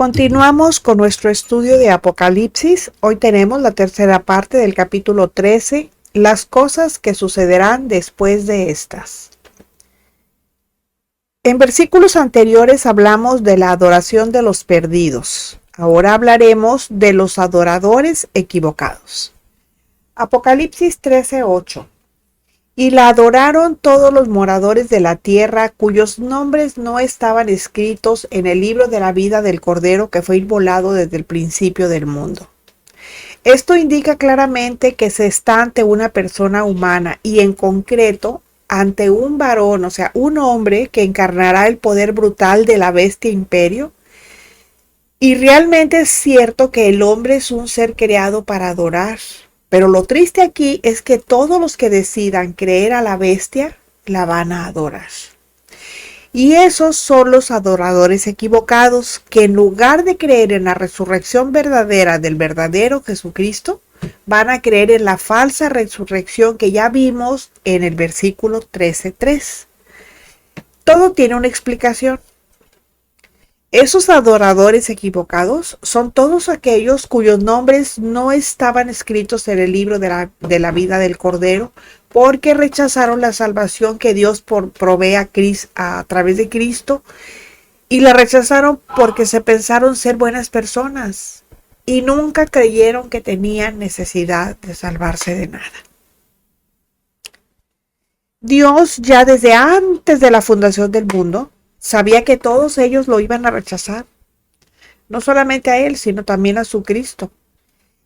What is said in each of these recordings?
Continuamos con nuestro estudio de Apocalipsis. Hoy tenemos la tercera parte del capítulo 13, las cosas que sucederán después de estas. En versículos anteriores hablamos de la adoración de los perdidos. Ahora hablaremos de los adoradores equivocados. Apocalipsis 13:8. Y la adoraron todos los moradores de la tierra, cuyos nombres no estaban escritos en el libro de la vida del Cordero que fue inmolado desde el principio del mundo. Esto indica claramente que se está ante una persona humana y en concreto ante un varón, o sea, un hombre que encarnará el poder brutal de la bestia imperio. Y realmente es cierto que el hombre es un ser creado para adorar. Pero lo triste aquí es que todos los que decidan creer a la bestia la van a adorar. Y esos son los adoradores equivocados que en lugar de creer en la resurrección verdadera del verdadero Jesucristo, van a creer en la falsa resurrección que ya vimos en el versículo 13:3. Todo tiene una explicación. Esos adoradores equivocados son todos aquellos cuyos nombres no estaban escritos en el libro de la vida del Cordero porque rechazaron la salvación que Dios provee a través de Cristo y la rechazaron porque se pensaron ser buenas personas y nunca creyeron que tenían necesidad de salvarse de nada. Dios ya desde antes de la fundación del mundo sabía que todos ellos lo iban a rechazar, no solamente a él, sino también a su Cristo,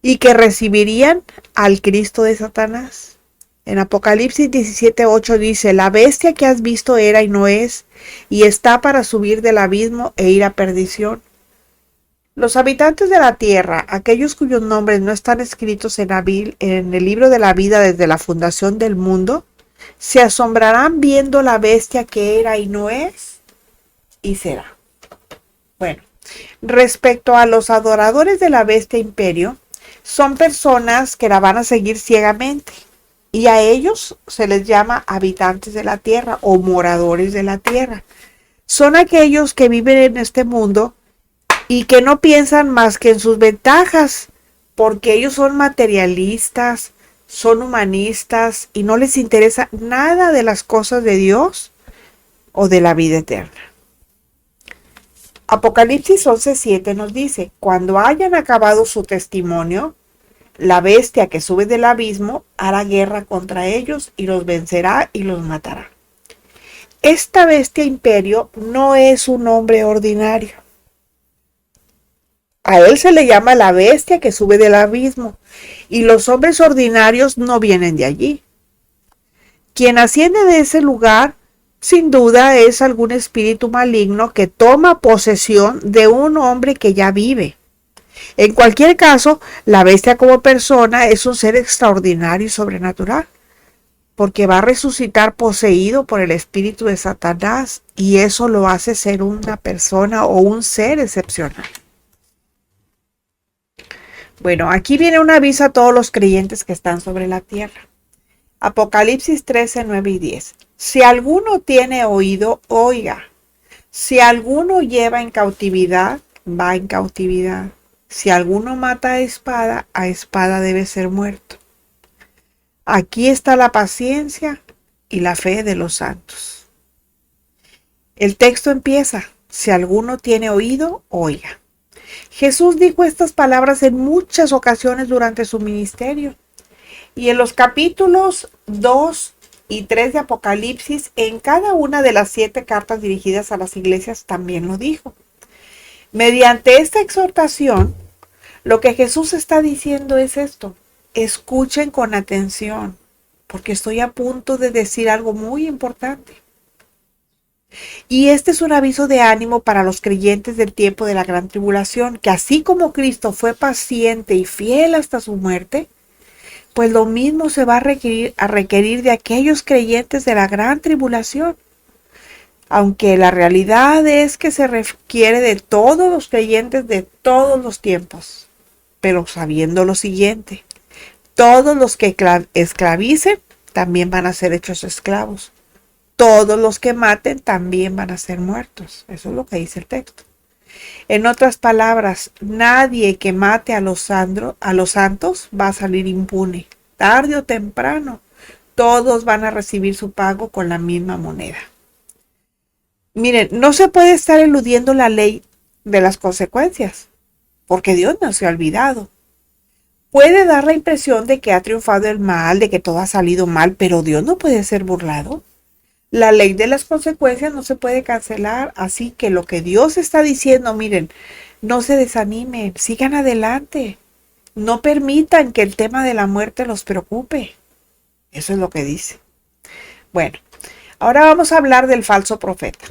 y que recibirían al Cristo de Satanás. En Apocalipsis 17:8 dice, la bestia que has visto era y no es, y está para subir del abismo e ir a perdición. Los habitantes de la tierra, aquellos cuyos nombres no están escritos en el libro de la vida desde la fundación del mundo, se asombrarán viendo la bestia que era y no es, y será. Bueno, respecto a los adoradores de la bestia imperio, son personas que la van a seguir ciegamente y a ellos se les llama habitantes de la tierra o moradores de la tierra. Son aquellos que viven en este mundo y que no piensan más que en sus ventajas porque ellos son materialistas, son humanistas y no les interesa nada de las cosas de Dios o de la vida eterna. Apocalipsis 11:7 nos dice, cuando hayan acabado su testimonio, la bestia que sube del abismo hará guerra contra ellos y los vencerá y los matará. Esta bestia imperio no es un hombre ordinario. A él se le llama la bestia que sube del abismo y los hombres ordinarios no vienen de allí. Quien asciende de ese lugar sin duda es algún espíritu maligno que toma posesión de un hombre que ya vive. En cualquier caso, la bestia como persona es un ser extraordinario y sobrenatural, porque va a resucitar poseído por el espíritu de Satanás y eso lo hace ser una persona o un ser excepcional. Bueno, aquí viene un aviso a todos los creyentes que están sobre la tierra. Apocalipsis 13:9 y 10. Si alguno tiene oído, oiga. Si alguno lleva en cautividad, va en cautividad. Si alguno mata a espada debe ser muerto. Aquí está la paciencia y la fe de los santos. El texto empieza, si alguno tiene oído, oiga. Jesús dijo estas palabras en muchas ocasiones durante su ministerio. Y en los capítulos 2 y 3 de Apocalipsis, en cada una de las 7 cartas dirigidas a las iglesias también lo dijo. Mediante esta exhortación, lo que Jesús está diciendo es esto: escuchen con atención, porque estoy a punto de decir algo muy importante. Y este es un aviso de ánimo para los creyentes del tiempo de la gran tribulación, que así como Cristo fue paciente y fiel hasta su muerte, pues lo mismo se va a requerir de aquellos creyentes de la gran tribulación. Aunque la realidad es que se requiere de todos los creyentes de todos los tiempos, pero sabiendo lo siguiente, todos los que esclavicen también van a ser hechos esclavos. Todos los que maten también van a ser muertos. Eso es lo que dice el texto. En otras palabras, nadie que mate a los santos va a salir impune. Tarde o temprano, todos van a recibir su pago con la misma moneda. Miren, no se puede estar eludiendo la ley de las consecuencias, porque Dios no se ha olvidado. Puede dar la impresión de que ha triunfado el mal, de que todo ha salido mal, pero Dios no puede ser burlado. La ley de las consecuencias no se puede cancelar, así que lo que Dios está diciendo, miren, no se desanimen, sigan adelante. No permitan que el tema de la muerte los preocupe. Eso es lo que dice. Bueno, ahora vamos a hablar del falso profeta.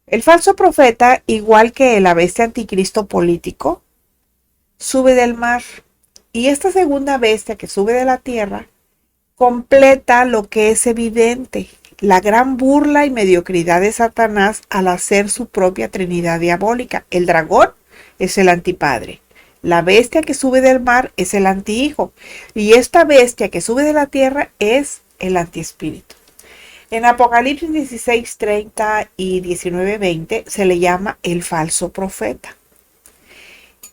El falso profeta, igual que la bestia anticristo político, sube del mar. Y esta segunda bestia que sube de la tierra completa lo que es evidente, la gran burla y mediocridad de Satanás al hacer su propia trinidad diabólica. El dragón es el antipadre. La bestia que sube del mar es el antihijo. Y esta bestia que sube de la tierra es el antiespíritu. En Apocalipsis 16:30 y 19:20 se le llama el falso profeta.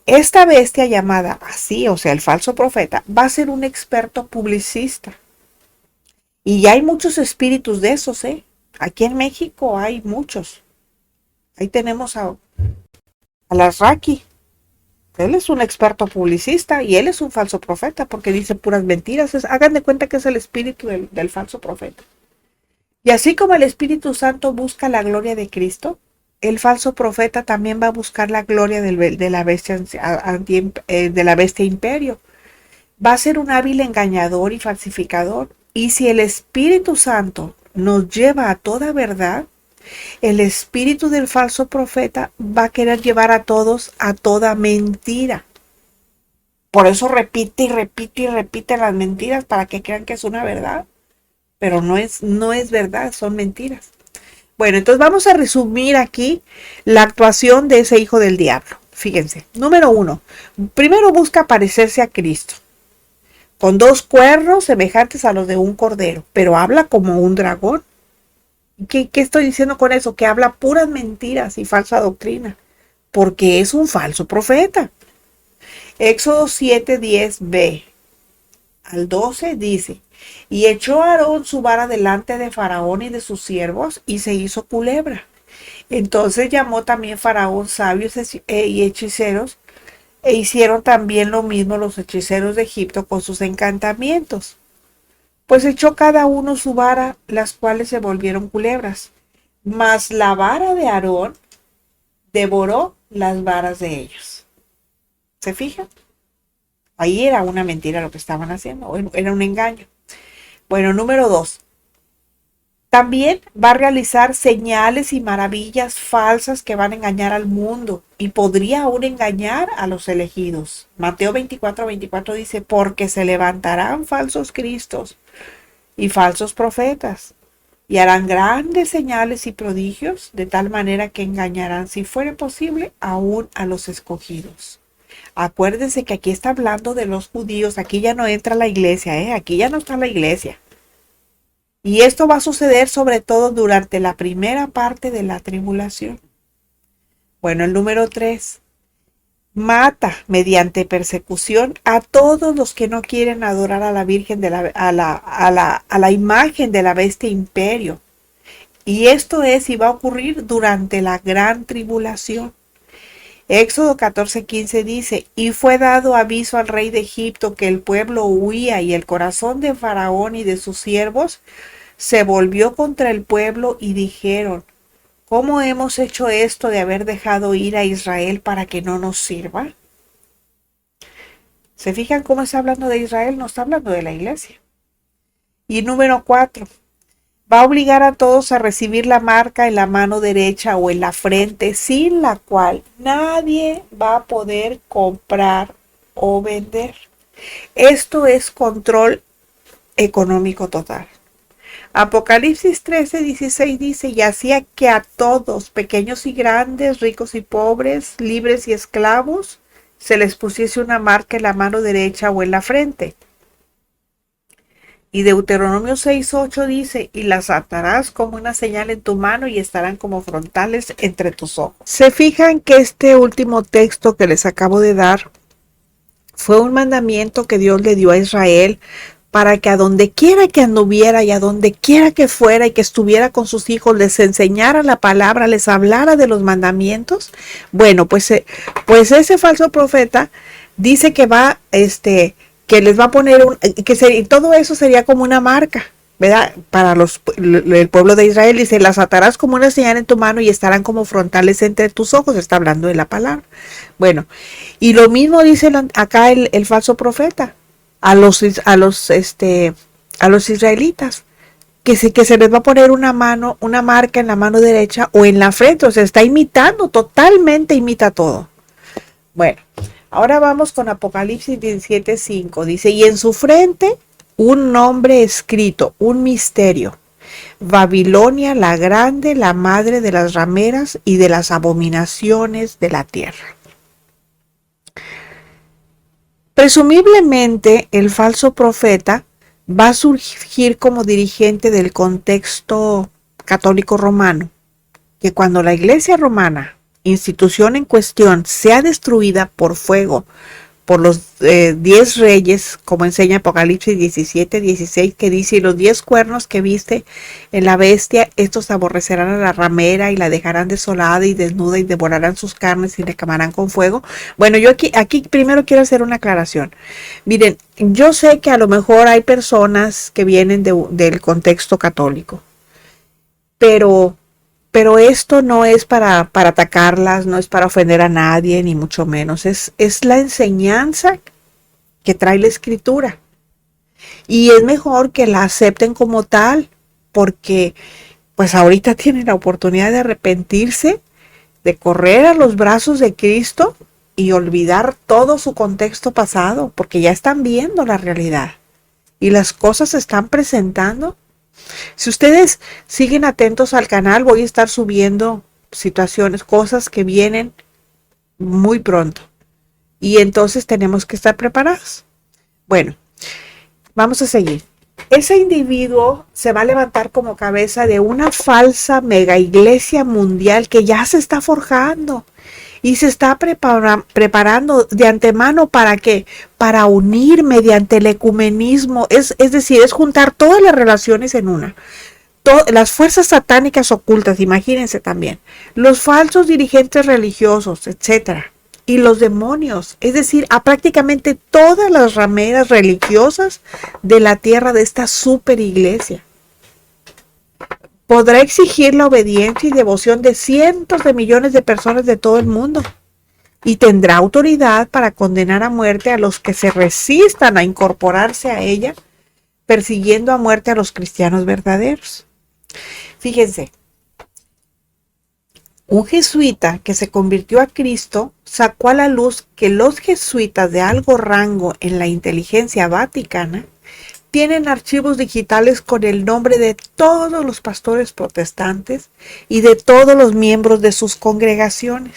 Esta bestia llamada así, o sea, el falso profeta, va a ser un experto publicista. Y ya hay muchos espíritus de esos, ¿eh? Aquí en México hay muchos. Ahí tenemos a las Raki. Él es un experto publicista y él es un falso profeta porque dice puras mentiras. Hagan de cuenta que es el espíritu del falso profeta. Y así como el Espíritu Santo busca la gloria de Cristo, el falso profeta también va a buscar la gloria de la bestia imperio. Va a ser un hábil engañador y falsificador. Y si el Espíritu Santo nos lleva a toda verdad, el espíritu del falso profeta va a querer llevar a todos a toda mentira. Por eso repite y repite y repite las mentiras para que crean que es una verdad. Pero no es verdad, son mentiras. Bueno, entonces vamos a resumir aquí la actuación de ese hijo del diablo. Fíjense, número 1, primero busca parecerse a Cristo, con 2 cuernos semejantes a los de un cordero, pero habla como un dragón. ¿Qué estoy diciendo con eso? Que habla puras mentiras y falsa doctrina, porque es un falso profeta. Éxodo 7:10b al 12 dice: y echó Aarón su vara delante de Faraón y de sus siervos, y se hizo culebra. Entonces llamó también Faraón sabios y hechiceros, e hicieron también lo mismo los hechiceros de Egipto con sus encantamientos. Pues echó cada uno su vara, las cuales se volvieron culebras. Mas la vara de Aarón devoró las varas de ellos. ¿Se fijan? Ahí era una mentira lo que estaban haciendo, era un engaño. Bueno, número 2. También va a realizar señales y maravillas falsas que van a engañar al mundo y podría aún engañar a los elegidos. Mateo 24:24 dice: porque se levantarán falsos cristos y falsos profetas y harán grandes señales y prodigios, de tal manera que engañarán, si fuere posible, aún a los escogidos. Acuérdense que aquí está hablando de los judíos, aquí ya no entra la iglesia, aquí ya no está la iglesia. Y esto va a suceder sobre todo durante la primera parte de la tribulación. Bueno, el número 3. Mata mediante persecución a todos los que no quieren adorar a la Virgen, a la imagen de la bestia imperio. Y esto es y va a ocurrir durante la gran tribulación. Éxodo 14:15 dice: y fue dado aviso al rey de Egipto que el pueblo huía, y el corazón de Faraón y de sus siervos se volvió contra el pueblo, y dijeron: ¿cómo hemos hecho esto de haber dejado ir a Israel para que no nos sirva? ¿Se fijan cómo está hablando de Israel? No está hablando de la iglesia. Y número 4. Va a obligar a todos a recibir la marca en la mano derecha o en la frente, sin la cual nadie va a poder comprar o vender. Esto es control económico total. Apocalipsis 13:16 dice: y hacía que a todos, pequeños y grandes, ricos y pobres, libres y esclavos, se les pusiese una marca en la mano derecha o en la frente. Y Deuteronomio 6:8 dice, y las atarás como una señal en tu mano y estarán como frontales entre tus ojos. Se fijan que este último texto que les acabo de dar fue un mandamiento que Dios le dio a Israel para que a donde quiera que anduviera y a donde quiera que fuera y que estuviera con sus hijos, les enseñara la palabra, les hablara de los mandamientos. Bueno, pues ese falso profeta dice que va, que les va a poner todo eso sería como una marca, ¿verdad? Para el pueblo de Israel. Dice, las atarás como una señal en tu mano y estarán como frontales entre tus ojos. Está hablando de la palabra. Bueno, y lo mismo dice acá el falso profeta a los israelitas, que se les va a poner una marca en la mano derecha o en la frente. O sea, está imitando, totalmente imita todo. Bueno, ahora vamos con Apocalipsis 17:5. Dice, y en su frente un nombre escrito, un misterio. Babilonia la grande, la madre de las rameras y de las abominaciones de la tierra. Presumiblemente, el falso profeta va a surgir como dirigente del contexto católico romano, que cuando la Iglesia romana, institución en cuestión, sea destruida por fuego por los 10 reyes, como enseña Apocalipsis 17:16, que dice, y los 10 cuernos que viste en la bestia, estos aborrecerán a la ramera y la dejarán desolada y desnuda y devorarán sus carnes y le quemarán con fuego. Bueno, yo aquí primero quiero hacer una aclaración. Miren, yo sé que a lo mejor hay personas que vienen del contexto católico, pero esto no es para atacarlas, no es para ofender a nadie, ni mucho menos. Es la enseñanza que trae la Escritura. Y es mejor que la acepten como tal, porque pues ahorita tienen la oportunidad de arrepentirse, de correr a los brazos de Cristo y olvidar todo su contexto pasado, porque ya están viendo la realidad. Y las cosas se están presentando. Si ustedes siguen atentos al canal, voy a estar subiendo situaciones, cosas que vienen muy pronto. Y entonces tenemos que estar preparados. Bueno, vamos a seguir. Ese individuo se va a levantar como cabeza de una falsa mega iglesia mundial que ya se está forjando. Y se está preparando de antemano ¿para qué? Para unir mediante el ecumenismo, es decir, es juntar todas las relaciones en una. Las fuerzas satánicas ocultas, imagínense también, los falsos dirigentes religiosos, etcétera, y los demonios, es decir, a prácticamente todas las rameras religiosas de la tierra de esta super iglesia. Podrá exigir la obediencia y devoción de cientos de millones de personas de todo el mundo y tendrá autoridad para condenar a muerte a los que se resistan a incorporarse a ella, persiguiendo a muerte a los cristianos verdaderos. Fíjense, un jesuita que se convirtió a Cristo sacó a la luz que los jesuitas de alto rango en la inteligencia vaticana tienen archivos digitales con el nombre de todos los pastores protestantes y de todos los miembros de sus congregaciones.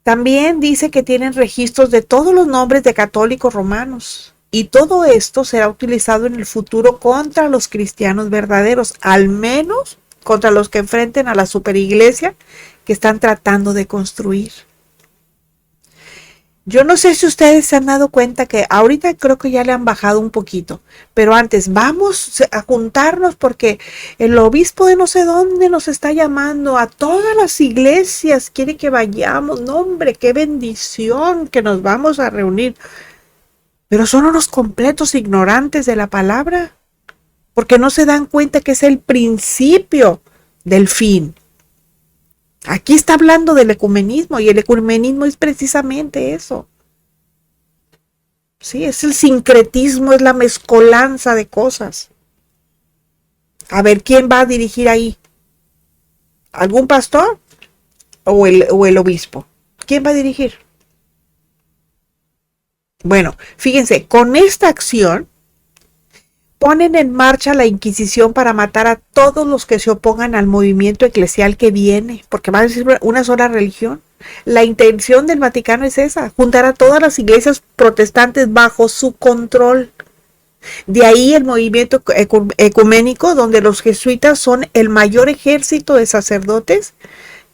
También dice que tienen registros de todos los nombres de católicos romanos. Y todo esto será utilizado en el futuro contra los cristianos verdaderos, al menos contra los que enfrenten a la superiglesia que están tratando de construir. Yo no sé si ustedes se han dado cuenta que ahorita creo que ya le han bajado un poquito, pero antes vamos a juntarnos porque el obispo de no sé dónde nos está llamando a todas las iglesias, quiere que vayamos. No, hombre, qué bendición que nos vamos a reunir. Pero son unos completos ignorantes de la palabra, porque no se dan cuenta que es el principio del fin. Aquí está hablando del ecumenismo y el ecumenismo es precisamente eso. Sí, es el sincretismo, es la mezcolanza de cosas. A ver, ¿quién va a dirigir ahí? ¿Algún pastor o el obispo? ¿Quién va a dirigir? Bueno, fíjense, con esta acción ponen en marcha la Inquisición para matar a todos los que se opongan al movimiento eclesial que viene, porque va a ser una sola religión. La intención del Vaticano es esa, juntar a todas las iglesias protestantes bajo su control. De ahí el movimiento ecuménico, donde los jesuitas son el mayor ejército de sacerdotes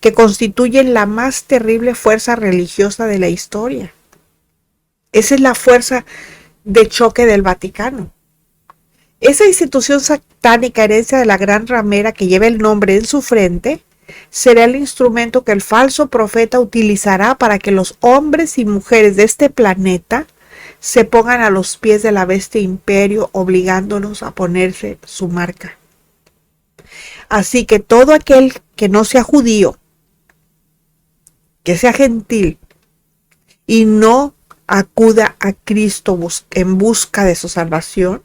que constituyen la más terrible fuerza religiosa de la historia. Esa es la fuerza de choque del Vaticano. Esa institución satánica, herencia de la gran ramera que lleva el nombre en su frente, será el instrumento que el falso profeta utilizará para que los hombres y mujeres de este planeta se pongan a los pies de la bestia imperio, obligándolos a ponerse su marca. Así que todo aquel que no sea judío, que sea gentil y no acuda a Cristo en busca de su salvación,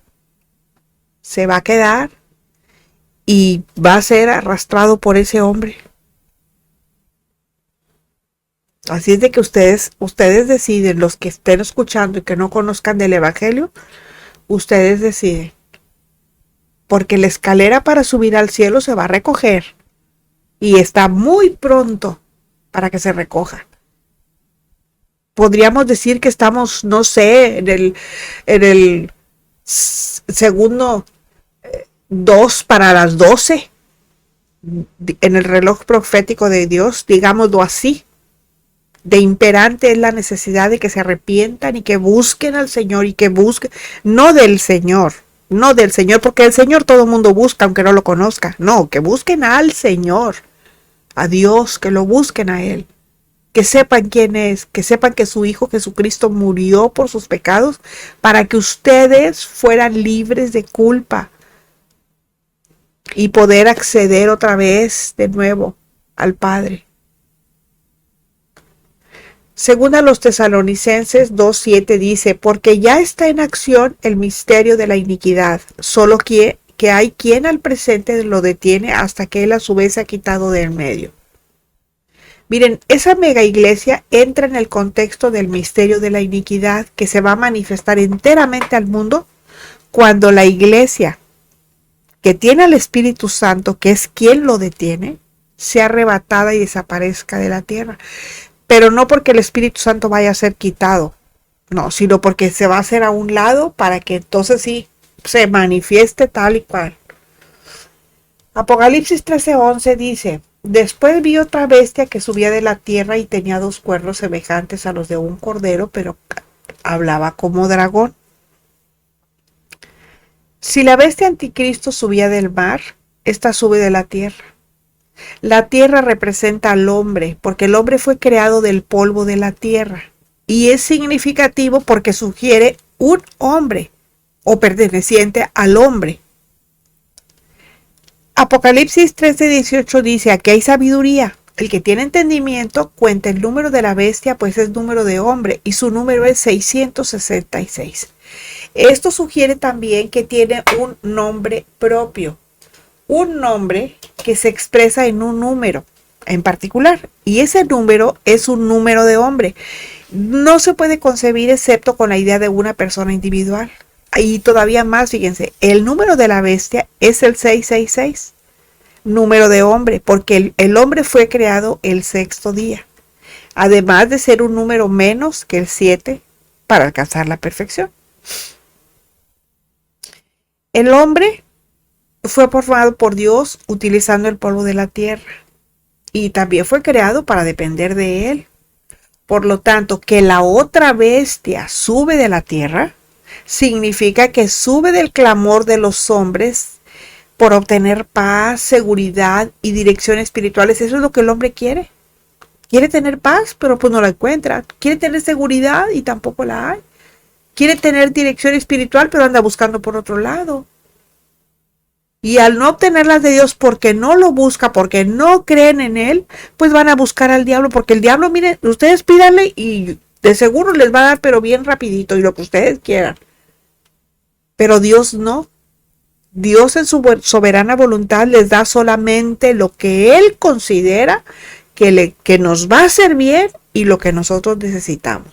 se va a quedar y va a ser arrastrado por ese hombre. Así es de que ustedes deciden, los que estén escuchando y que no conozcan del Evangelio, ustedes deciden. Porque la escalera para subir al cielo se va a recoger y está muy pronto para que se recoja. Podríamos decir que estamos, no sé, en el segundo 2 para las 12 en el reloj profético de Dios, digámoslo así. De imperante es la necesidad de que se arrepientan y que busquen al Señor y que busquen, no del Señor, porque el Señor todo el mundo busca aunque no lo conozca, no, que busquen al Señor, a Dios, que lo busquen a Él, que sepan quién es, que sepan que su Hijo Jesucristo murió por sus pecados para que ustedes fueran libres de culpa y poder acceder otra vez de nuevo al Padre. Según a los Tesalonicenses 2:7 dice, porque ya está en acción el misterio de la iniquidad, solo que hay quien al presente lo detiene hasta que él a su vez se ha quitado del medio. Miren, esa mega iglesia entra en el contexto del misterio de la iniquidad que se va a manifestar enteramente al mundo cuando la iglesia que tiene al Espíritu Santo, que es quien lo detiene, sea arrebatada y desaparezca de la tierra. Pero no porque el Espíritu Santo vaya a ser quitado, no, sino porque se va a hacer a un lado para que entonces sí se manifieste tal y cual. Apocalipsis 13:11 dice, después vi otra bestia que subía de la tierra y tenía 2 cuernos semejantes a los de un cordero, pero hablaba como dragón. Si la bestia anticristo subía del mar, esta sube de la tierra. La tierra representa al hombre, porque el hombre fue creado del polvo de la tierra. Y es significativo porque sugiere un hombre o perteneciente al hombre. Apocalipsis 13:18 dice, aquí hay sabiduría. El que tiene entendimiento cuenta el número de la bestia, pues es número de hombre, y su número es 666. Esto sugiere también que tiene un nombre propio. Un nombre que se expresa en un número en particular, y ese número es un número de hombre. No se puede concebir excepto con la idea de una persona individual. Y todavía más, fíjense, el número de la bestia es el 666, número de hombre, porque el hombre fue creado el 6º día, además de ser un número menos que el 7 para alcanzar la perfección. El hombre fue formado por Dios utilizando el polvo de la tierra y también fue creado para depender de él. Por lo tanto, que la otra bestia sube de la tierra significa que sube del clamor de los hombres por obtener paz, seguridad y dirección espirituales. Eso es lo que el hombre quiere. Quiere tener paz, pero pues no la encuentra. Quiere tener seguridad y tampoco la hay. Quiere tener dirección espiritual, pero anda buscando por otro lado. Y al no obtenerlas de Dios porque no lo busca, porque no creen en Él, pues van a buscar al diablo, porque el diablo, miren, ustedes pídanle y de seguro les va a dar, pero bien rapidito, y lo que ustedes quieran. Pero Dios no. Dios en su soberana voluntad les da solamente lo que Él considera que nos va a hacer bien y lo que nosotros necesitamos.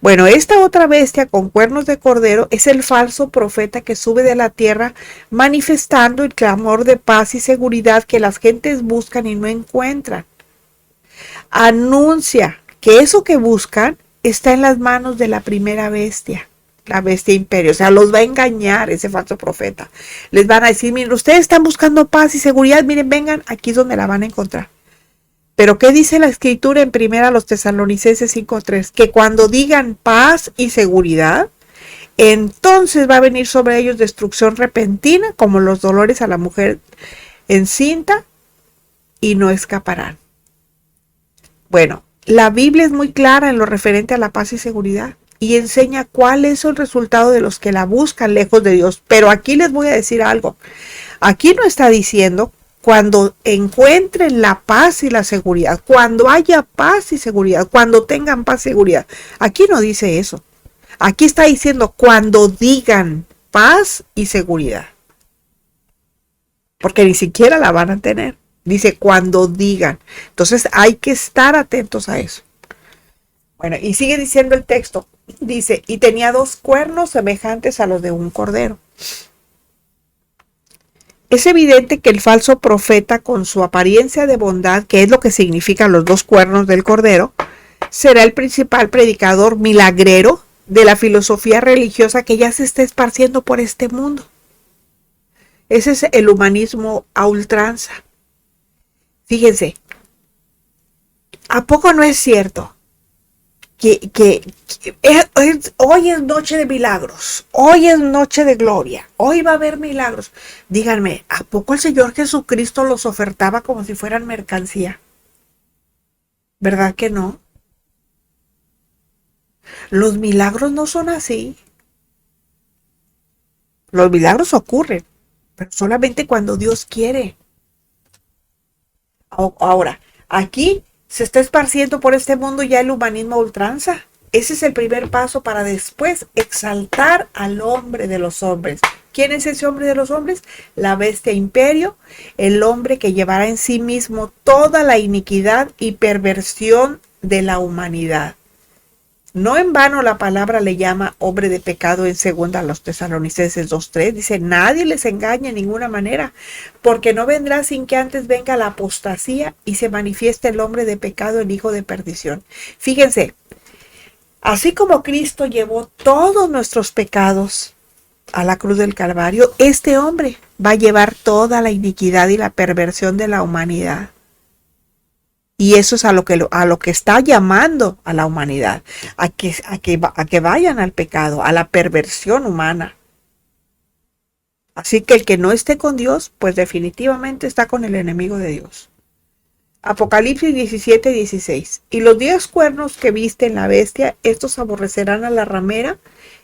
Bueno, esta otra bestia con cuernos de cordero es el falso profeta que sube de la tierra manifestando el clamor de paz y seguridad que las gentes buscan y no encuentran. Anuncia que eso que buscan está en las manos de la primera bestia la bestia imperio. O sea, los va a engañar ese falso profeta. Les van a decir, miren, ustedes están buscando paz y seguridad, miren, vengan, aquí es donde la van a encontrar. Pero ¿qué dice la escritura en primera los Tesalonicenses 5:3? Que cuando digan paz y seguridad, entonces va a venir sobre ellos destrucción repentina, como los dolores a la mujer encinta, y no escaparán. Bueno, la Biblia es muy clara en lo referente a la paz y seguridad y enseña cuál es el resultado de los que la buscan lejos de Dios. Pero aquí les voy a decir algo. Aquí no está diciendo cuando encuentren la paz y la seguridad, cuando haya paz y seguridad, cuando tengan paz y seguridad. Aquí no dice eso. Aquí está diciendo cuando digan paz y seguridad. Porque ni siquiera la van a tener. Dice cuando digan. Entonces hay que estar atentos a eso. Bueno, y sigue diciendo el texto. Dice, y tenía 2 cuernos semejantes a los de un cordero. Es evidente que el falso profeta, con su apariencia de bondad, que es lo que significan los 2 cuernos del cordero, será el principal predicador milagrero de la filosofía religiosa que ya se está esparciendo por este mundo. Ese es el humanismo a ultranza. Fíjense, ¿a poco no es cierto que hoy es noche de milagros, hoy es noche de gloria, hoy va a haber milagros? Díganme, ¿a poco el Señor Jesucristo los ofertaba como si fueran mercancía? ¿Verdad que no? Los milagros no son así. Los milagros ocurren, pero solamente cuando Dios quiere. Ahora, aquí se está esparciendo por este mundo ya el humanismo a ultranza. Ese es el primer paso para después exaltar al hombre de los hombres. ¿Quién es ese hombre de los hombres? La bestia imperio, el hombre que llevará en sí mismo toda la iniquidad y perversión de la humanidad. No en vano la palabra le llama hombre de pecado en segunda a los Tesalonicenses 2:3. Dice, nadie les engaña en ninguna manera, porque no vendrá sin que antes venga la apostasía y se manifieste el hombre de pecado, el hijo de perdición. Fíjense, así como Cristo llevó todos nuestros pecados a la cruz del Calvario, este hombre va a llevar toda la iniquidad y la perversión de la humanidad. Y eso es a lo que está llamando a la humanidad, a que vayan al pecado, a la perversión humana. Así que el que no esté con Dios, pues definitivamente está con el enemigo de Dios. Apocalipsis 17:16. Y los 10 cuernos que viste en la bestia, estos aborrecerán a la ramera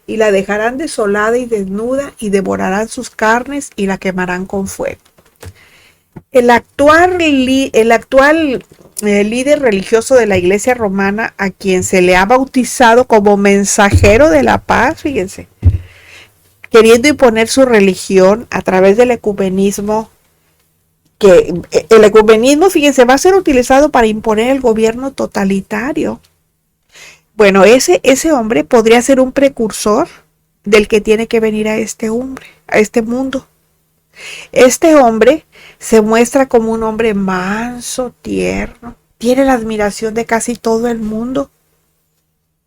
y la dejarán desolada y desnuda y devorarán sus carnes y la quemarán con fuego. El actual líder religioso de la Iglesia romana, a quien se le ha bautizado como mensajero de la paz, fíjense, queriendo imponer su religión a través del ecumenismo, que el ecumenismo, fíjense, va a ser utilizado para imponer el gobierno totalitario. Bueno, ese hombre podría ser un precursor del que tiene que venir a este mundo. Este hombre se muestra como un hombre manso, tierno, tiene la admiración de casi todo el mundo,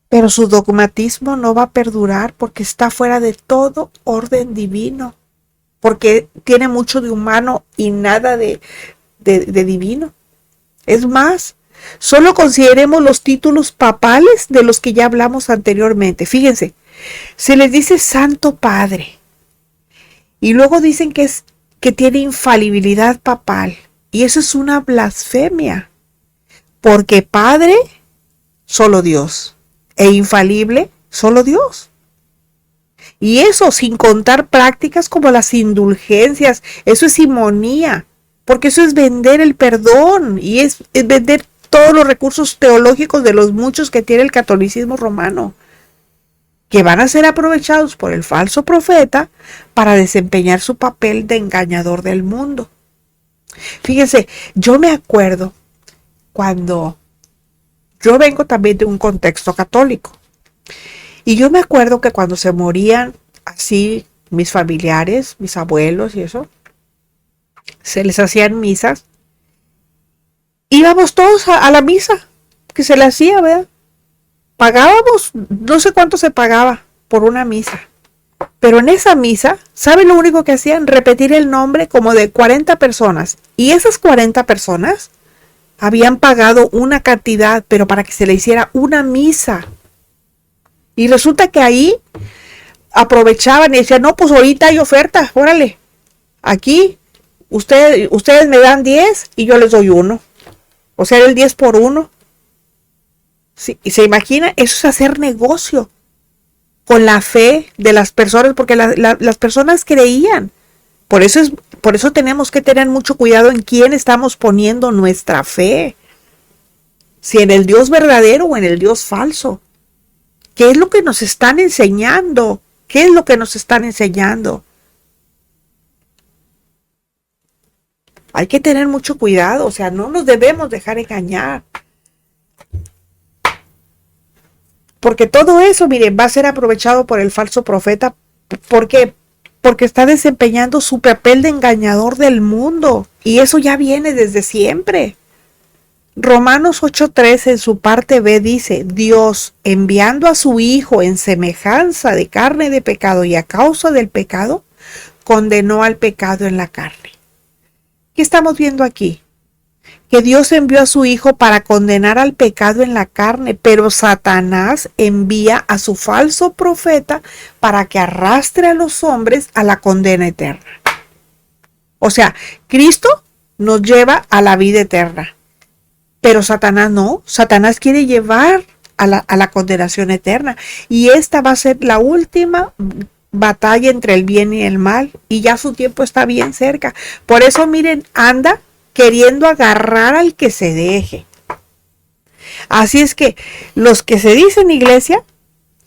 pero su dogmatismo no va a perdurar porque está fuera de todo orden divino, porque tiene mucho de humano y nada de divino. Es más, solo consideremos los títulos papales de los que ya hablamos anteriormente. Fíjense, se les dice Santo Padre. Y luego dicen que tiene infalibilidad papal. Y eso es una blasfemia. Porque Padre, solo Dios. E infalible, solo Dios. Y eso sin contar prácticas como las indulgencias. Eso es simonía. Porque eso es vender el perdón. Y es vender todos los recursos teológicos de los muchos que tiene el catolicismo romano, que van a ser aprovechados por el falso profeta para desempeñar su papel de engañador del mundo. Fíjense, yo me acuerdo cuando yo vengo también de un contexto católico, y yo me acuerdo que cuando se morían así mis familiares, mis abuelos y eso, se les hacían misas, íbamos todos a la misa que se le hacía, ¿verdad? Pagábamos, no sé cuánto se pagaba, por una misa. Pero en esa misa, ¿saben lo único que hacían? Repetir el nombre como de 40 personas. Y esas 40 personas habían pagado una cantidad, pero para que se le hiciera una misa. Y resulta que ahí aprovechaban y decían, no, pues ahorita hay oferta, órale, aquí ustedes me dan 10 y yo les doy 1. O sea, el 10 por 1. Sí, y se imagina, eso es hacer negocio con la fe de las personas, porque las personas creían. Por eso tenemos que tener mucho cuidado en quién estamos poniendo nuestra fe. Si en el Dios verdadero o en el Dios falso. ¿Qué es lo que nos están enseñando? ¿Qué es lo que nos están enseñando? Hay que tener mucho cuidado, o sea, no nos debemos dejar engañar. Porque todo eso, miren, va a ser aprovechado por el falso profeta. ¿Por qué? Porque está desempeñando su papel de engañador del mundo. Y eso ya viene desde siempre. Romanos 8:3 en su parte B dice, Dios, enviando a su Hijo en semejanza de carne de pecado y a causa del pecado, condenó al pecado en la carne. ¿Qué estamos viendo aquí? Que Dios envió a su Hijo para condenar al pecado en la carne, pero Satanás envía a su falso profeta para que arrastre a los hombres a la condena eterna. O sea, Cristo nos lleva a la vida eterna, pero Satanás no. Satanás quiere llevar a la condenación eterna, y esta va a ser la última batalla entre el bien y el mal, y ya su tiempo está bien cerca. Por eso, miren, anda queriendo agarrar al que se deje. Así es que los que se dicen iglesia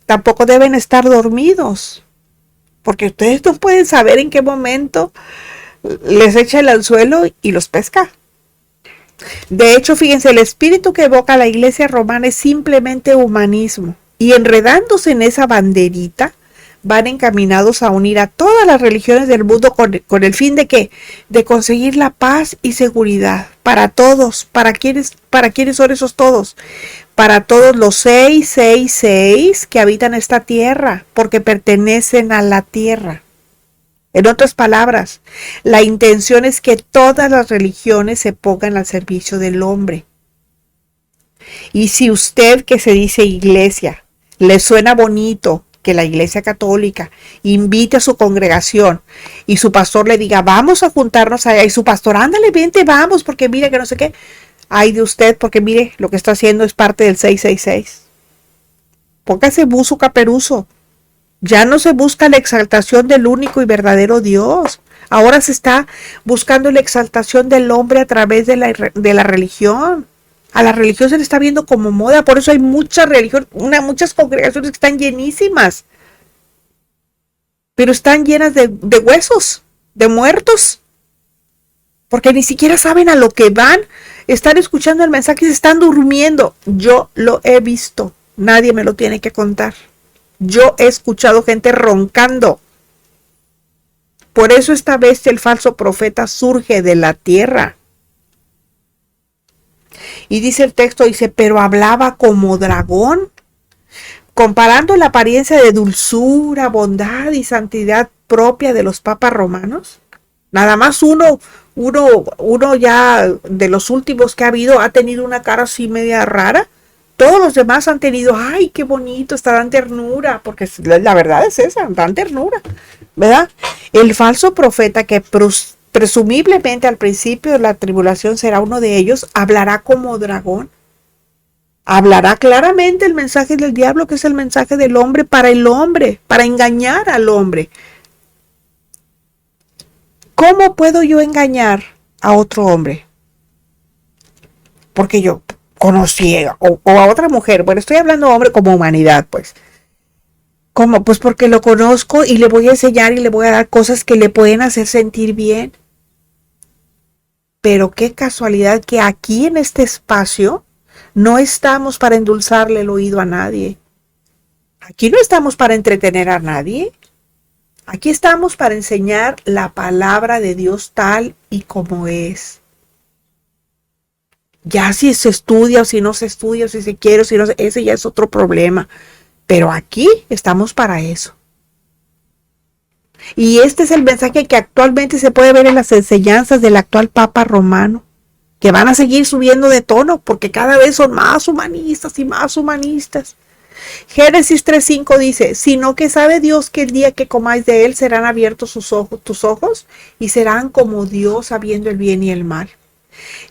tampoco deben estar dormidos, porque ustedes no pueden saber en qué momento les echa el anzuelo y los pesca. De hecho, fíjense, el espíritu que evoca la iglesia romana es simplemente humanismo, y enredándose en esa banderita van encaminados a unir a todas las religiones del mundo con el fin de ¿qué? De conseguir la paz y seguridad para todos. ¿Para quiénes son esos todos? Para todos los 666 que habitan esta tierra, porque pertenecen a la tierra. En otras palabras, la intención es que todas las religiones se pongan al servicio del hombre. Y si usted, que se dice iglesia, le suena bonito que la iglesia católica invite a su congregación y su pastor le diga, vamos a juntarnos allá, y su pastor, ándale, vente, vamos, porque mire que no sé qué, ay de usted, porque mire, lo que está haciendo es parte del 666. Póngase buzo caperuzo. Ya no se busca la exaltación del único y verdadero Dios. Ahora se está buscando la exaltación del hombre a través de la religión. A la religión se le está viendo como moda, por eso hay muchas religiones, muchas congregaciones que están llenísimas, pero están llenas de huesos, de muertos, porque ni siquiera saben a lo que van, están escuchando el mensaje y se están durmiendo. Yo lo he visto, nadie me lo tiene que contar. Yo he escuchado gente roncando. Por eso esta bestia, el falso profeta, surge de la tierra. Y dice el texto, dice, pero hablaba como dragón, comparando la apariencia de dulzura, bondad y santidad propia de los papas romanos. Nada más uno ya de los últimos que ha habido ha tenido una cara así media rara. Todos los demás han tenido, ay, qué bonito, está, dan ternura, porque la verdad es esa, dan ternura, ¿verdad? El falso profeta que presumiblemente al principio de la tribulación será uno de ellos, hablará como dragón. Hablará claramente el mensaje del diablo, que es el mensaje del hombre, para engañar al hombre. ¿Cómo puedo yo engañar a otro hombre? Porque yo conocí o a otra mujer, bueno, estoy hablando hombre como humanidad, pues. ¿Cómo? Pues porque lo conozco y le voy a enseñar y le voy a dar cosas que le pueden hacer sentir bien. Pero qué casualidad que aquí en este espacio no estamos para endulzarle el oído a nadie. Aquí no estamos para entretener a nadie. Aquí estamos para enseñar la palabra de Dios tal y como es. Ya si se estudia o si no se estudia, o si se quiere o si no, ese ya es otro problema. Pero aquí estamos para eso. Y este es el mensaje que actualmente se puede ver en las enseñanzas del actual Papa Romano, que van a seguir subiendo de tono porque cada vez son más humanistas y más humanistas. Génesis 3:5 dice, sino que sabe Dios que el día que comáis de él serán abiertos tus ojos y serán como Dios sabiendo el bien y el mal.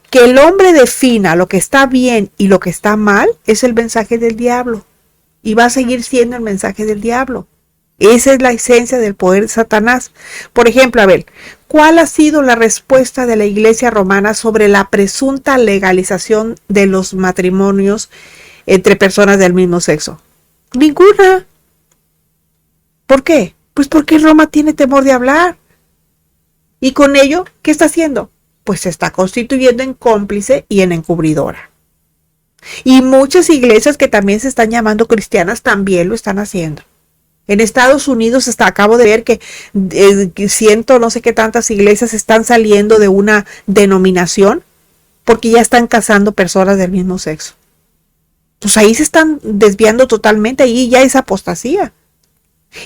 Que el hombre defina lo que está bien y lo que está mal es el mensaje del diablo y va a seguir siendo el mensaje del diablo. Esa es la esencia del poder de Satanás. Por ejemplo, a ver, ¿cuál ha sido la respuesta de la Iglesia romana sobre la presunta legalización de los matrimonios entre personas del mismo sexo? Ninguna. ¿Por qué? Pues porque Roma tiene temor de hablar. Y con ello, ¿qué está haciendo? Pues se está constituyendo en cómplice y en encubridora. Y muchas iglesias que también se están llamando cristianas también lo están haciendo. En Estados Unidos acabo de ver que ciento no sé qué tantas iglesias están saliendo de una denominación porque ya están casando personas del mismo sexo. Pues ahí se están desviando totalmente, ahí ya es apostasía.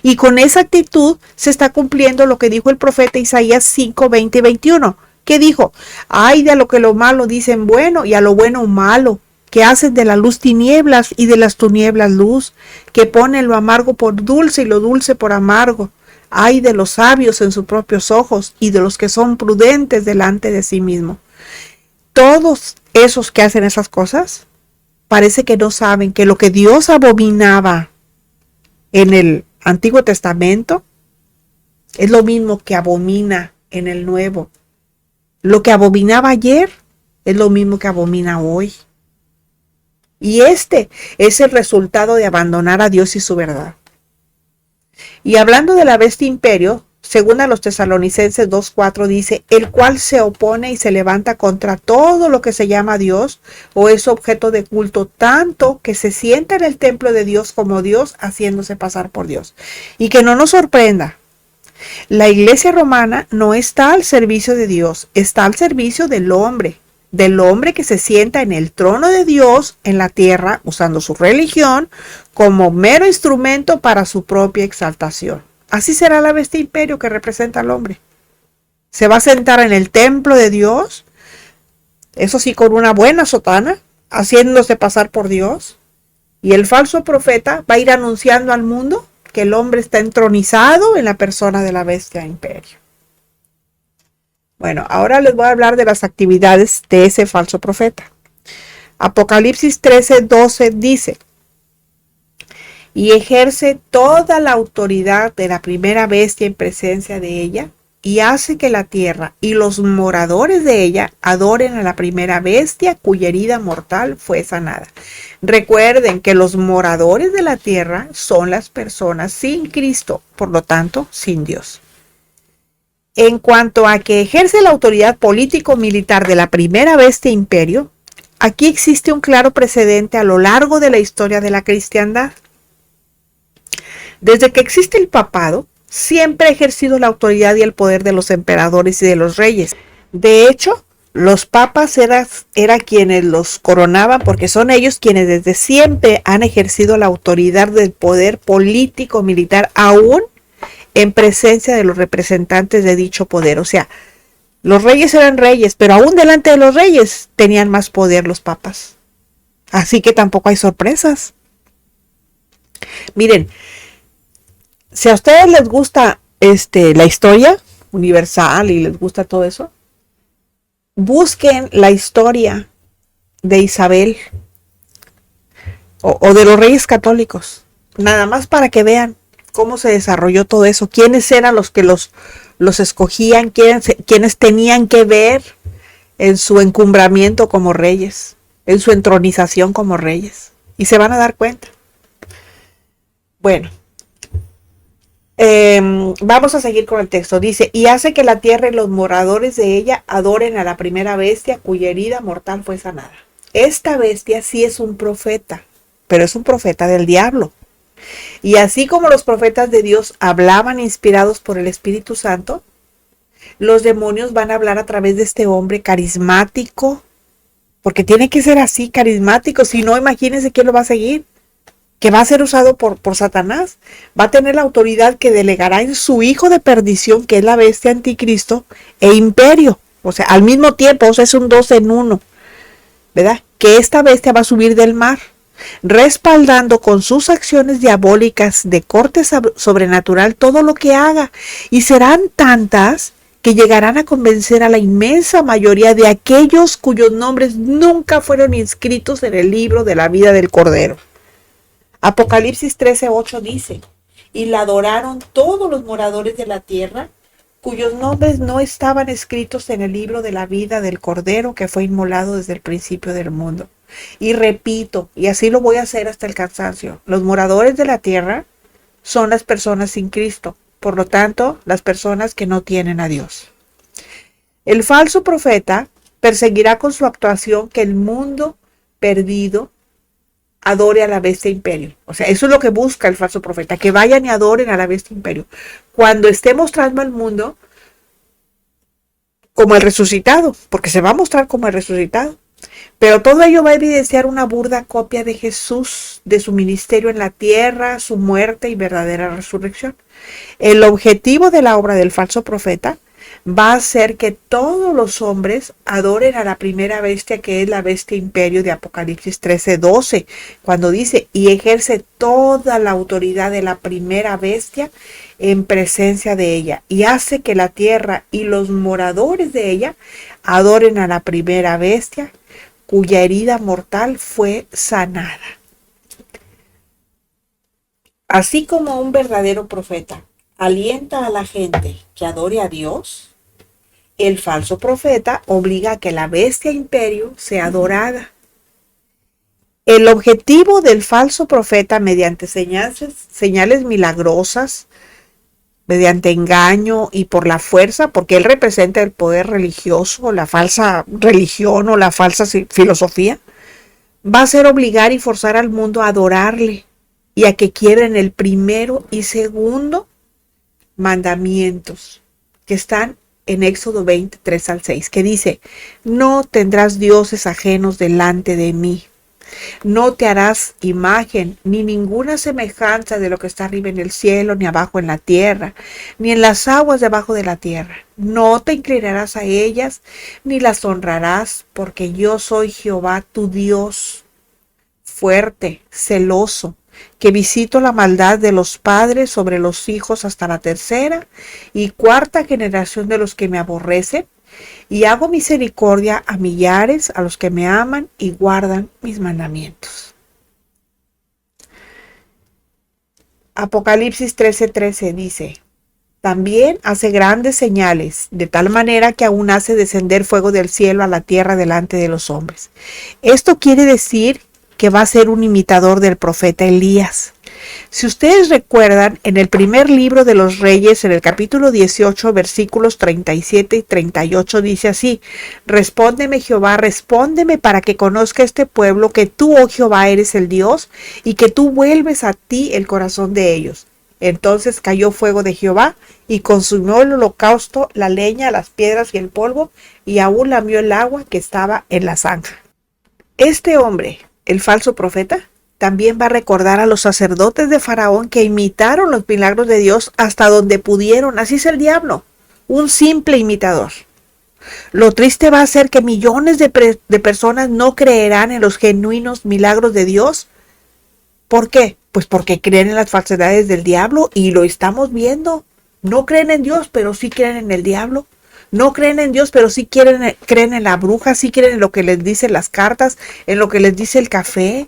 Y con esa actitud se está cumpliendo lo que dijo el profeta Isaías 5, 20 y 21. ¿Qué dijo? Ay de a lo que lo malo dicen bueno y a lo bueno malo, que hacen de la luz tinieblas y de las tinieblas luz, que ponen lo amargo por dulce y lo dulce por amargo. Ay de los sabios en sus propios ojos y de los que son prudentes delante de sí mismo. Todos esos que hacen esas cosas, parece que no saben que lo que Dios abominaba en el Antiguo Testamento es lo mismo que abomina en el Nuevo. Lo que abominaba ayer es lo mismo que abomina hoy. Y este es el resultado de abandonar a Dios y su verdad. Y hablando de la bestia imperio, según a los Tesalonicenses 2:4 dice, el cual se opone y se levanta contra todo lo que se llama Dios o es objeto de culto, tanto que se sienta en el templo de Dios como Dios, haciéndose pasar por Dios. Y que no nos sorprenda, la iglesia romana no está al servicio de Dios, está al servicio del hombre que se sienta en el trono de Dios en la tierra, usando su religión como mero instrumento para su propia exaltación. Así será la bestia imperio que representa al hombre. Se va a sentar en el templo de Dios, eso sí, con una buena sotana, haciéndose pasar por Dios. Y el falso profeta va a ir anunciando al mundo que el hombre está entronizado en la persona de la bestia imperio. Bueno, ahora les voy a hablar de las actividades de ese falso profeta. Apocalipsis 13:12 dice, y ejerce toda la autoridad de la primera bestia en presencia de ella, y hace que la tierra y los moradores de ella adoren a la primera bestia cuya herida mortal fue sanada. Recuerden que los moradores de la tierra son las personas sin Cristo, por lo tanto, sin Dios. En cuanto a que ejerce la autoridad político-militar de la primera bestia imperio, aquí existe un claro precedente a lo largo de la historia de la cristiandad. Desde que existe el papado, siempre ha ejercido la autoridad y el poder de los emperadores y de los reyes. De hecho, los papas eran quienes los coronaban porque son ellos quienes desde siempre han ejercido la autoridad del poder político-militar, aún en presencia de los representantes de dicho poder. O sea, los reyes eran reyes, pero aún delante de los reyes tenían más poder los papas. Así que tampoco hay sorpresas. Miren, si a ustedes les gusta la historia universal y les gusta todo eso, busquen la historia de Isabel o de los reyes católicos, nada más para que vean cómo se desarrolló todo eso, quiénes eran los que los escogían, quiénes tenían que ver en su encumbramiento como reyes, en su entronización como reyes, y se van a dar cuenta. Bueno, vamos a seguir con el texto. Dice, y hace que la tierra y los moradores de ella adoren a la primera bestia cuya herida mortal fue sanada. Esta bestia sí es un profeta, pero es un profeta del diablo. Y así como los profetas de Dios hablaban inspirados por el Espíritu Santo, los demonios van a hablar a través de este hombre carismático, porque tiene que ser así, carismático, si no, imagínense quién lo va a seguir. que va a ser usado por Satanás. Va a tener la autoridad que delegará en su hijo de perdición, que es la bestia anticristo, e imperio. O sea, al mismo tiempo, o sea, es un 2 en 1, ¿verdad? Que esta bestia va a subir del mar, respaldando con sus acciones diabólicas de corte sobrenatural todo lo que haga. Y serán tantas que llegarán a convencer a la inmensa mayoría de aquellos cuyos nombres nunca fueron inscritos en el libro de la vida del Cordero. Apocalipsis 13:8 dice: y la adoraron todos los moradores de la tierra, cuyos nombres no estaban escritos en el libro de la vida del Cordero que fue inmolado desde el principio del mundo. Y repito, y así lo voy a hacer hasta el cansancio, los moradores de la tierra son las personas sin Cristo, por lo tanto, las personas que no tienen a Dios. El falso profeta perseguirá con su actuación que el mundo perdido adore a la bestia imperio. O sea, eso es lo que busca el falso profeta, que vayan y adoren a la bestia imperio. Cuando esté mostrando al mundo como el resucitado, porque se va a mostrar como el resucitado. Pero todo ello va a evidenciar una burda copia de Jesús, de su ministerio en la tierra, su muerte y verdadera resurrección. El objetivo de la obra del falso profeta va a ser que todos los hombres adoren a la primera bestia, que es la bestia imperio de Apocalipsis 13:12, cuando dice: y ejerce toda la autoridad de la primera bestia en presencia de ella, y hace que la tierra y los moradores de ella adoren a la primera bestia, cuya herida mortal fue sanada. Así como un verdadero profeta alienta a la gente que adore a Dios, el falso profeta obliga a que la bestia imperio sea adorada. El objetivo del falso profeta, mediante señales milagrosas, mediante engaño y por la fuerza, porque él representa el poder religioso, la falsa religión o la falsa filosofía, va a ser obligar y forzar al mundo a adorarle y a que quiebren el primero y segundo mandamientos que están en Éxodo 23:6, que dice: no tendrás dioses ajenos delante de mí. No te harás imagen ni ninguna semejanza de lo que está arriba en el cielo, ni abajo en la tierra, ni en las aguas debajo de la tierra. No te inclinarás a ellas, ni las honrarás, porque yo soy Jehová tu Dios, fuerte, celoso, que visito la maldad de los padres sobre los hijos hasta la tercera y cuarta generación de los que me aborrecen, y hago misericordia a millares, a los que me aman y guardan mis mandamientos. Apocalipsis 13:13 dice: también hace grandes señales, de tal manera que aún hace descender fuego del cielo a la tierra delante de los hombres. Esto quiere decir que va a ser un imitador del profeta Elías. Si ustedes recuerdan, en el primer libro de los Reyes, en el capítulo 18, versículos 37 y 38, dice así: respóndeme, Jehová, respóndeme, para que conozca este pueblo que tú, oh Jehová, eres el Dios, y que tú vuelves a ti el corazón de ellos. Entonces cayó fuego de Jehová y consumió el holocausto, la leña, las piedras y el polvo, y aún lamió el agua que estaba en la zanja. Este hombre, el falso profeta, también va a recordar a los sacerdotes de Faraón que imitaron los milagros de Dios hasta donde pudieron. Así es el diablo, un simple imitador. Lo triste va a ser que millones de personas no creerán en los genuinos milagros de Dios. ¿Por qué? Pues porque creen en las falsedades del diablo, y lo estamos viendo. No creen en Dios, pero sí creen en el diablo. No creen en Dios, pero sí creen en la bruja, sí creen en lo que les dicen las cartas, en lo que les dice el café,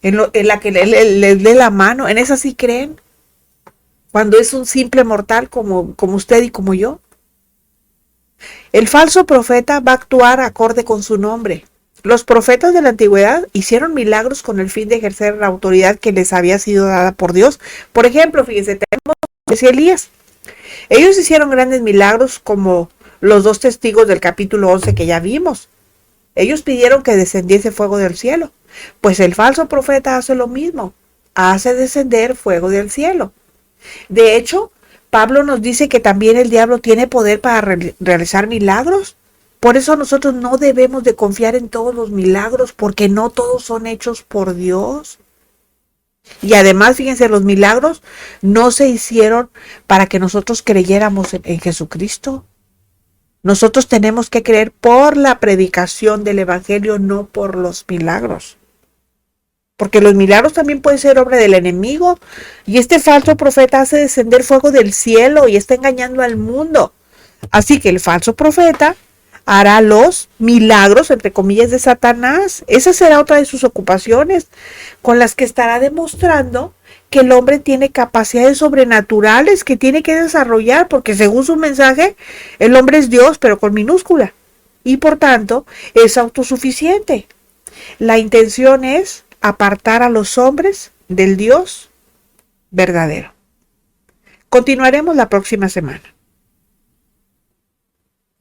en la que les lee la mano. En esa sí creen, cuando es un simple mortal como usted y como yo. El falso profeta va a actuar acorde con su nombre. Los profetas de la antigüedad hicieron milagros con el fin de ejercer la autoridad que les había sido dada por Dios. Por ejemplo, fíjense, tenemos a Elías. Ellos hicieron grandes milagros, como los 2 testigos del capítulo 11 que ya vimos. Ellos pidieron que descendiese fuego del cielo. Pues el falso profeta hace lo mismo, hace descender fuego del cielo. De hecho, Pablo nos dice que también el diablo tiene poder para realizar milagros. Por eso nosotros no debemos de confiar en todos los milagros, porque no todos son hechos por Dios. Y además, fíjense, los milagros no se hicieron para que nosotros creyéramos en Jesucristo. Nosotros tenemos que creer por la predicación del Evangelio, no por los milagros. Porque los milagros también pueden ser obra del enemigo. Y este falso profeta hace descender fuego del cielo y está engañando al mundo. Así que el falso profeta hará los milagros, entre comillas, de Satanás. Esa será otra de sus ocupaciones, con las que estará demostrando que el hombre tiene capacidades sobrenaturales que tiene que desarrollar, porque según su mensaje, el hombre es Dios, pero con minúscula, y por tanto es autosuficiente. La intención es apartar a los hombres del Dios verdadero. Continuaremos la próxima semana.